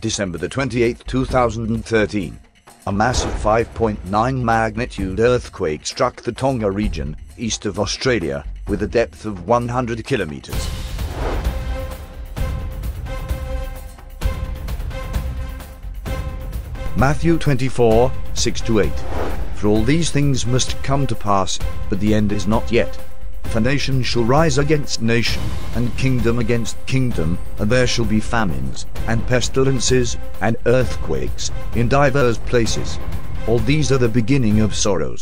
December the 28th, 2013. A massive 5.9 magnitude earthquake struck the Tonga region, east of Australia, with a depth of 100 kilometers. Matthew 24, 6-8. For all these things must come to pass, but the end is not yet. For nation shall rise against nation, and kingdom against kingdom, and there shall be famines, and pestilences, and earthquakes, in divers places. All these are the beginning of sorrows.